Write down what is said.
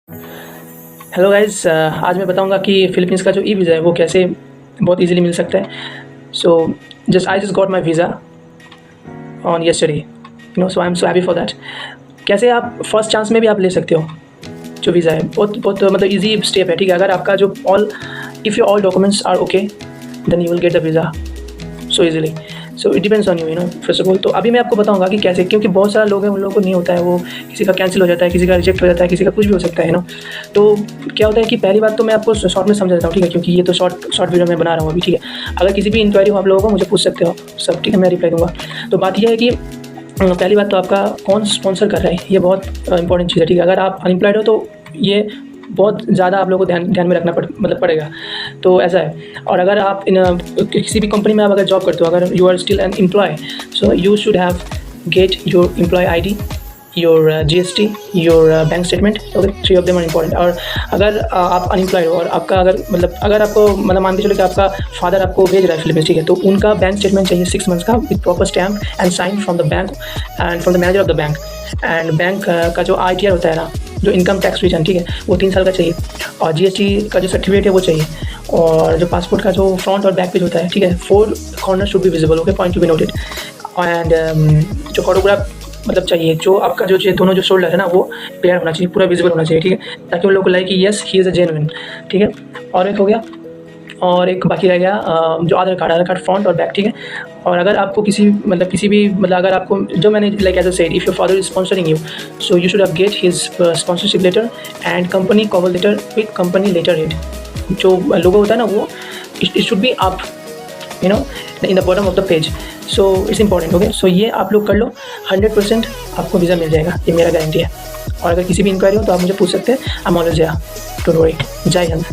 Hello guys, आज मैं बताऊंगा कि फ़िलीपींस का जो ई वीज़ा है वो कैसे बहुत इजीली मिल सकता है। So I just got my visa on yesterday, so I am so happy for that. कैसे आप फर्स्ट चांस में भी आप ले सकते हो जो वीज़ा है, बहुत बहुत मतलब इजी स्टेप है, ठीक है। अगर आपका जो if your all documents are okay then you will get the visa so easily. So it depends on you first of all. तो अभी मैं आपको बताऊंगा कि कैसे, क्योंकि बहुत सारे लोग हैं उन लोगों को नहीं होता है, वो किसी का कैंसिल हो जाता है, किसी का रिजेक्ट हो जाता है, किसी का कुछ भी हो सकता है तो क्या होता है कि पहली बात तो मैं आपको शॉर्ट में समझा देता हूँ, ठीक है, क्योंकि ये तो शॉर्ट वीडियो में बना रहा हूँ अभी, ठीक है। अगर किसी भी इंक्वायरी हो आप लोगों को मुझे पूछ सकते हो सब, ठीक है, मैं रिप्लाई दूँगा। तो बात यह है कि पहली बात तो आपका कौन स्पॉन्सर कर रहा है, ये बहुत इंपॉर्टेंट चीज़ है, ठीक है। अगर आप अनएम्प्लॉयड हो तो ये बहुत ज़्यादा आप लोगों को ध्यान में रखना पड़ेगा। तो ऐसा है। और अगर आप किसी भी कंपनी में आप अगर जॉब करते हो, अगर you are still an employ, so you should have get your employ ID, your GST, your bank statement. Okay, 3 of them are important. और अगर आप अनएम्प्लॉयड हो और आपका अगर आपको मान के चलो कि आपका फादर आपको भेज रहा है फिलीपींस, ठीक है, तो उनका बैंक स्टेटमेंट चाहिए 6 मंथ्स का with proper stamp and sign from the bank and from the manager of the bank. And bank का जो ITR होता है ना, जो इनकम टैक्स रिटर्न, ठीक है, वो 3 साल का चाहिए। और GST का जो सर्टिफिकेट है वो चाहिए। और जो पासपोर्ट का जो फ्रंट और बैक पेज होता है, ठीक है, 4 corner should be visible, okay, point to be noted. And जो फोटोग्राफ चाहिए, जो आपका जो दोनों जो शोल्डर है ना वो क्लियर होना चाहिए, पूरा विजिबल होना चाहिए, ठीक है, ताकि उन लोग को लगे कि yes he is a genuine, ठीक है। और एक हो गया, और एक बाकी रह गया जो आधार कार्ड फ्रंट और बैक, ठीक है। और अगर आपको किसी भी अगर आपको जो मैंने like as a said, if your father is sponsoring you, so you should have get his sponsorship letter and company cover letter with company letter head. जो लोगो होता है ना वो it should be up in the bottom of the page. So it's important, okay. सो ये आप लोग कर लो, 100% आपको वीज़ा मिल जाएगा, ये मेरा गारंटी है। और अगर किसी भी इंक्वायरी हो तो आप मुझे पूछ सकते हैं, I am always here, don't worry. जय हिंद।